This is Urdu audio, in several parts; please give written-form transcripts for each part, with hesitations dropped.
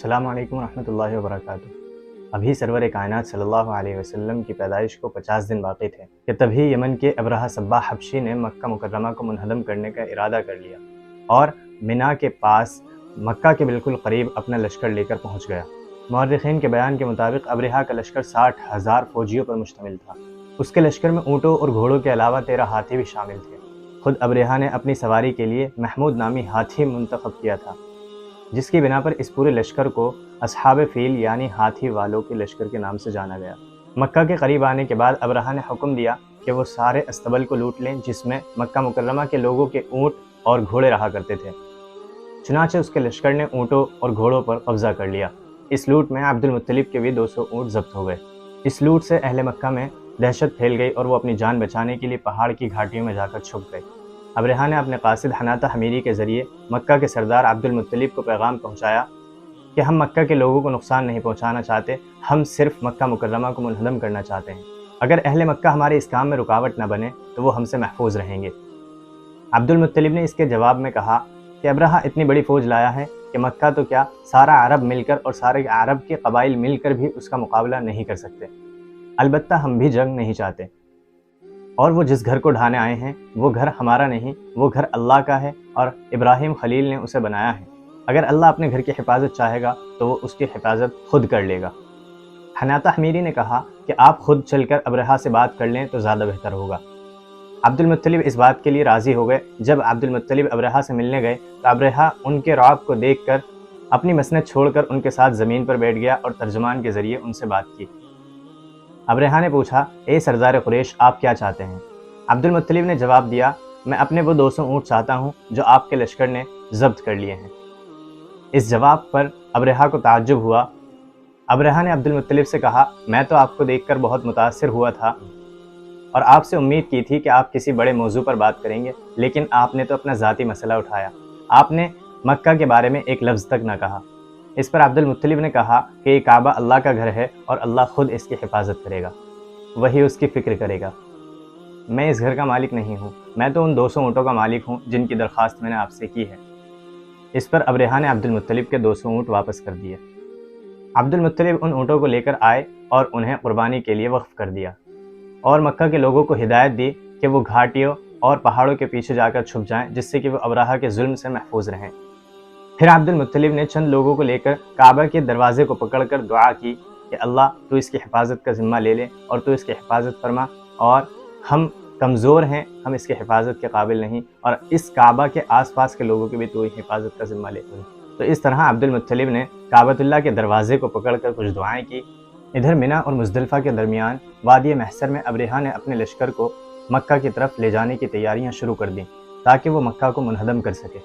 السلام علیکم ورحمۃ اللہ وبرکاتہ۔ ابھی سرور کائنات صلی اللہ علیہ وسلم کی پیدائش کو 50 دن باقی تھے کہ تبھی یمن کے ابرہہ صباح حبشی نے مکہ مکرمہ کو منہدم کرنے کا ارادہ کر لیا اور منا کے پاس مکہ کے بالکل قریب اپنا لشکر لے کر پہنچ گیا۔ مورخین کے بیان کے مطابق ابرہہ کا لشکر 60,000 فوجیوں پر مشتمل تھا۔ اس کے لشکر میں اونٹوں اور گھوڑوں کے علاوہ 13 ہاتھی بھی شامل تھے۔ خود ابرہہ نے اپنی سواری کے لیے محمود نامی ہاتھی منتخب کیا تھا، جس کی بنا پر اس پورے لشکر کو اصحاب فیل یعنی ہاتھی والوں کے لشکر کے نام سے جانا گیا۔ مکہ کے قریب آنے کے بعد ابرہہ نے حکم دیا کہ وہ سارے استبل کو لوٹ لیں جس میں مکہ مکرمہ کے لوگوں کے اونٹ اور گھوڑے رہا کرتے تھے۔ چنانچہ اس کے لشکر نے اونٹوں اور گھوڑوں پر قبضہ کر لیا۔ اس لوٹ میں عبد المطلب کے بھی 200 اونٹ ضبط ہو گئے۔ اس لوٹ سے اہل مکہ میں دہشت پھیل گئی اور وہ اپنی جان بچانے کے لیے پہاڑ کی گھاٹیوں میں جا کر چھپ گئے۔ ابرہہ نے اپنے قاصد حناطہ حمیری کے ذریعے مکہ کے سردار عبد المطلب کو پیغام پہنچایا کہ ہم مکہ کے لوگوں کو نقصان نہیں پہنچانا چاہتے، ہم صرف مکہ مکرمہ کو منہدم کرنا چاہتے ہیں۔ اگر اہل مکہ ہمارے اس کام میں رکاوٹ نہ بنے تو وہ ہم سے محفوظ رہیں گے۔ عبد المطلب نے اس کے جواب میں کہا کہ ابرہہ اتنی بڑی فوج لایا ہے کہ مکہ تو کیا سارا عرب مل کر اور سارے عرب کے قبائل مل کر بھی اس کا مقابلہ نہیں کر سکتے۔ البتہ ہم بھی جنگ نہیں چاہتے، اور وہ جس گھر کو ڈھانے آئے ہیں وہ گھر ہمارا نہیں، وہ گھر اللہ کا ہے اور ابراہیم خلیل نے اسے بنایا ہے۔ اگر اللہ اپنے گھر کی حفاظت چاہے گا تو وہ اس کی حفاظت خود کر لے گا۔ حناطہ حمیری نے کہا کہ آپ خود چل کر ابرہہ سے بات کر لیں تو زیادہ بہتر ہوگا۔ عبد المطلب اس بات کے لیے راضی ہو گئے۔ جب عبد المطلب ابرہہ سے ملنے گئے تو ابرہہ ان کے رعب کو دیکھ کر اپنی مسند چھوڑ کر ان کے ساتھ زمین پر بیٹھ گیا اور ترجمان کے ذریعے ان سے بات کی۔ ابرہہ نے پوچھا، اے سردار قریش، آپ کیا چاہتے ہیں؟ عبد المطلب نے جواب دیا، میں اپنے وہ 200 اونٹ چاہتا ہوں جو آپ کے لشکر نے ضبط کر لیے ہیں۔ اس جواب پر ابرہہ کو تعجب ہوا۔ ابرہہ نے عبد المطلب سے کہا، میں تو آپ کو دیکھ کر بہت متاثر ہوا تھا اور آپ سے امید کی تھی کہ آپ کسی بڑے موضوع پر بات کریں گے، لیکن آپ نے تو اپنا ذاتی مسئلہ اٹھایا۔ آپ نے مکہ کے بارے میں ایک لفظ تک نہ کہا۔ اس پر عبد المطلب نے کہا کہ یہ کعبہ اللہ کا گھر ہے اور اللہ خود اس کی حفاظت کرے گا، وہی اس کی فکر کرے گا۔ میں اس گھر کا مالک نہیں ہوں، میں تو ان 200 اونٹوں کا مالک ہوں جن کی درخواست میں نے آپ سے کی ہے۔ اس پر ابرہہ نے عبد المطلب کے 200 اونٹ واپس کر دیے۔ عبد المطلب ان اونٹوں کو لے کر آئے اور انہیں قربانی کے لیے وقف کر دیا اور مکہ کے لوگوں کو ہدایت دی کہ وہ گھاٹیوں اور پہاڑوں کے پیچھے جا کر چھپ جائیں جس سے کہ وہ ابرہہ کے ظلم سے محفوظ رہیں۔ پھر عبد المطلب نے چند لوگوں کو لے کر کعبہ کے دروازے کو پکڑ کر دعا کی کہ اللہ تو اس کی حفاظت کا ذمہ لے لے اور تو اس کی حفاظت فرما، اور ہم کمزور ہیں، ہم اس کی حفاظت کے قابل نہیں، اور اس کعبہ کے آس پاس کے لوگوں کی بھی تو حفاظت کا ذمہ لے۔ تو اس طرح عبد المطلب نے کعبۃ اللہ کے دروازے کو پکڑ کر کچھ دعائیں کی۔ ادھر منا اور مزدلفہ کے درمیان وادی محسر میں ابرہہ نے اپنے لشکر کو مکہ کی طرف لے جانے کی تیاریاں شروع کر دیں تاکہ وہ مکہ کو منہدم کر سکے،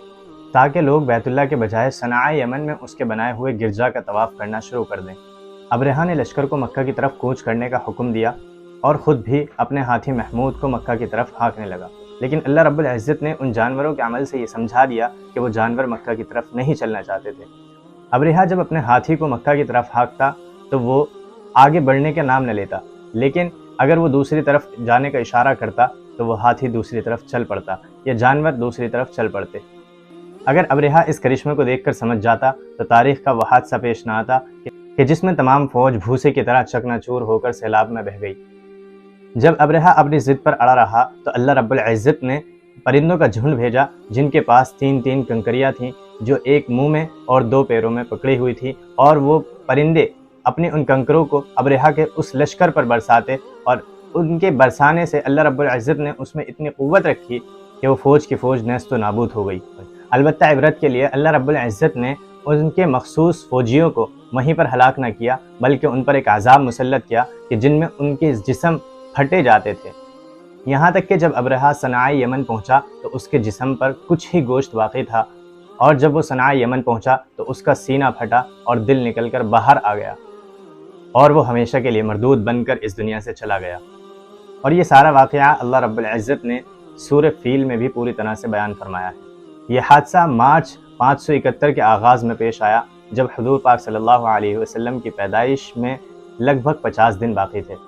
تاکہ لوگ بیت اللہ کے بجائے صنعاء یمن میں اس کے بنائے ہوئے گرجا کا طواف کرنا شروع کر دیں۔ ابرہہ نے لشکر کو مکہ کی طرف کوچ کرنے کا حکم دیا اور خود بھی اپنے ہاتھی محمود کو مکہ کی طرف ہانکنے لگا، لیکن اللہ رب العزت نے ان جانوروں کے عمل سے یہ سمجھا دیا کہ وہ جانور مکہ کی طرف نہیں چلنا چاہتے تھے۔ ابرہہ جب اپنے ہاتھی کو مکہ کی طرف ہانکتا تو وہ آگے بڑھنے کا نام نہ لیتا، لیکن اگر وہ دوسری طرف جانے کا اشارہ کرتا تو وہ ہاتھی دوسری طرف چل پڑتا یا جانور دوسری طرف چل پڑتے۔ اگر ابرہہ اس کرشمے کو دیکھ کر سمجھ جاتا تو تاریخ کا وہ حادثہ پیش نہ آتا کہ جس میں تمام فوج بھوسے کی طرح چکنا چور ہو کر سیلاب میں بہہ گئی۔ جب ابرہہ اپنی ضد پر اڑا رہا تو اللہ رب العزت نے پرندوں کا جھنڈ بھیجا جن کے پاس 3 کنکریاں تھیں جو ایک منہ میں اور 2 پیروں میں پکڑی ہوئی تھی، اور وہ پرندے اپنے ان کنکروں کو ابرہہ کے اس لشکر پر برساتے اور ان کے برسانے سے اللہ رب العزت نے اس میں اتنی قوت رکھی کہ وہ فوج کی فوج نیست و نابود ہو گئی۔ البتہ عبرت کے لیے اللہ رب العزت نے ان کے مخصوص فوجیوں کو وہیں پر ہلاک نہ کیا، بلکہ ان پر ایک عذاب مسلط کیا کہ جن میں ان کے جسم پھٹے جاتے تھے، یہاں تک کہ جب ابرہہ صنعاء یمن پہنچا تو اس کے جسم پر کچھ ہی گوشت باقی تھا، اور جب وہ صنعاء یمن پہنچا تو اس کا سینہ پھٹا اور دل نکل کر باہر آ گیا اور وہ ہمیشہ کے لیے مردود بن کر اس دنیا سے چلا گیا۔ اور یہ سارا واقعہ اللہ رب العزت نے سورہ فیل میں بھی پوری طرح سے بیان فرمایا ہے۔ یہ حادثہ مارچ 571 کے آغاز میں پیش آیا جب حضور پاک صلی اللہ علیہ وسلم کی پیدائش میں لگ بھگ 50 دن باقی تھے۔